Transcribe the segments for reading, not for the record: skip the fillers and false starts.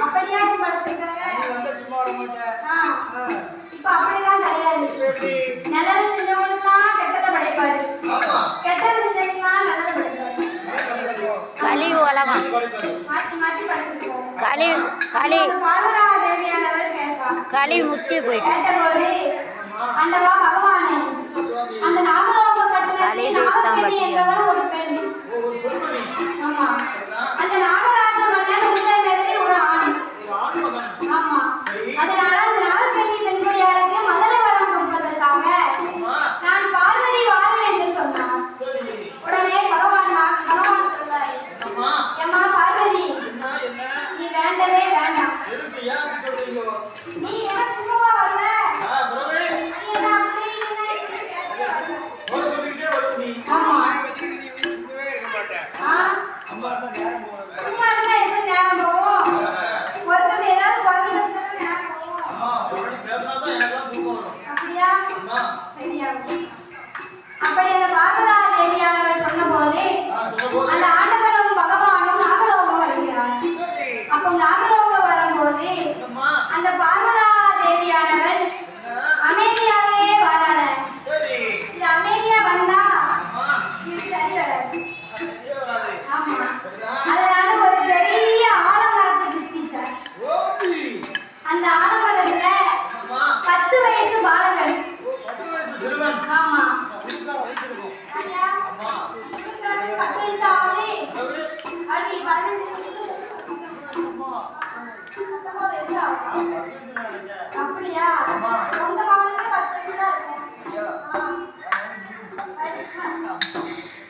அப்படியா படிச்சிருக்காங்க? நீ வந்து சும்மா வர மாட்டே. இப்ப அப்படிலாம் கிடையாது. நல்லது செஞ்சவங்களுக்குலாம் கெட்டதை படைப்பாரு. கெட்டது செஞ்சவங்களுக்குலாம் நல்லதை படைப்பாரு. களி உலகம் மாத்தி மாத்தி படிச்சிருக்காரு. களி களி பார்வதா தேவியானவர் கேட்பார். களி முத்தி போயிட்டு கேட்டபோது ஆண்டவா பகவானே, அந்த நாகலோக கட்டணத்தில் நாகக்கண்ணி என்பவர் ஒரு பெண். ஆமா, அந்த நாகராஜ மன்னன் உங்களிடத்தில் ஒரு ஆண். ஆமா, அதனால அந்த நாகக்கண்ணி பெண்குடியாருக்கு மதன வரம் கொடுப்பதற்காக நான் பார்வதி வாரேன் என்று சொன்னார். உடனே பகவான் சொல்றாரு, ஏம்மா பார்வதி, நீ வேண்டவே வேண்டாம். நீ என்ன சும்மாவா வர்ற? நீ என்ன அப்படி ஆமா சும்மா இருந்தா எப்படி ஞாபகம் போகும்? ஒருத்தர் ஏதாவது குறைஞ்ச விஷயம் ஞாபகம் போகும். அப்படியா? சரியா? அப்படி அந்த பார்வதா தேவியானவர் சொன்னபோது அந்த ஆண்டவனும் பகவானும் நாகலோகம் வருகிறார். அப்போ நாகலோகம் வரும்போது அந்த பார்வதா தேவியானவர் அமைதியாவே வராத. இது அமைதியா வந்தா இது சரி வராது. ஆமா, அதனால ஒரு பெரிய ஆலமரத்தை சிருஷ்டிச்சார். அந்த ஆலமரத்துல 10 வயசு பாலகன். ஆமா, 10 வயசு ஆகுது. அது 15 வயசு ஆகுது. அப்படியா? உங்க மகனுக்கு 10 வயசு தான் இருக்கும்.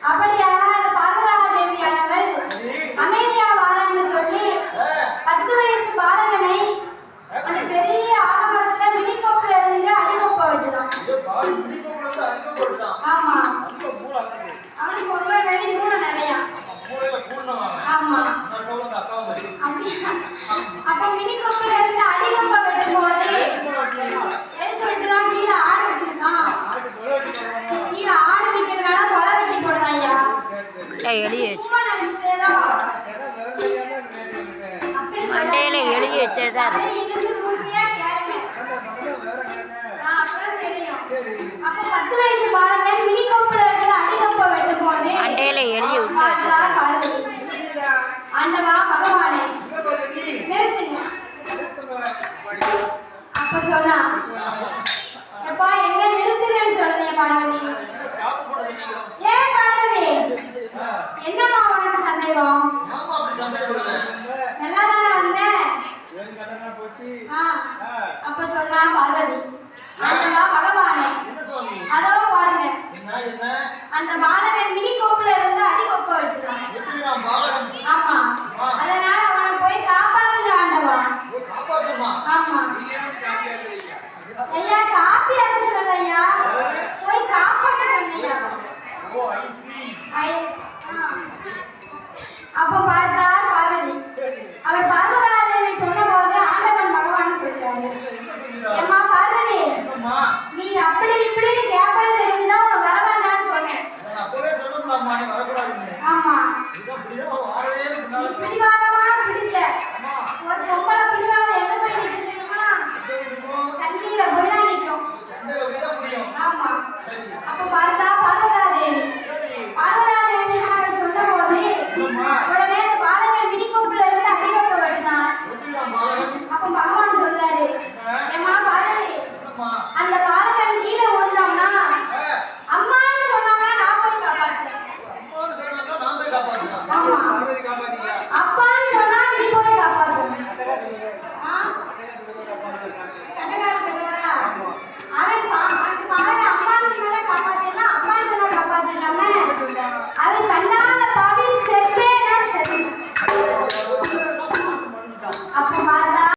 அப்படியான அந்த பார்வதா தேவியானவர் அமைதியா வாரன்னு சொல்லி 10 வயசு பாலகனை அந்த பெரிய ஆலமரத்துல மினிக்கோப்புல இருந்து அடிக்கொப்ப விட்டுதான். ஆமா, அவனுக்கு ரொம்ப வெளி மூணு நிறையா. ஆமா, அப்படியா? அப்ப மினிக்கோப்புல இருந்து அடிக்கொப்ப வெட்டும் போது எடுத்து விட்டுதான் கீழே ஆடு வச்சிருக்கான். கீழே ஆடு நிக்கிறதுனால கொலை வெட்டி போடுதான் ஐயா. சும்மா நினைச்சிட்டேதான் மண்டையில எழுதி வச்சதா இருந்து உண்மையா கேளுங்க. அப்புறம் தெரியும். அப்ப 10 வயசு பாலகன் மினிக்கோப்புல இருந்து அடிக்கொப்ப வெட்டும் போது மண்டையில எழுதி விட்டு வச்சதா. ஆண்டவா பகவானே, நிறுத்துங்க. அப்ப சொன்னா, எப்பா எங்க நிறுத்துங்கன்னு சொல்லுங்க பார்வதி. ஏன் பார்வதி, என்னம்மா உனக்கு சந்தேகம்? நல்லா தானே வந்தேன். அப்ப சொன்னா பார்வதி, ஆண்டவா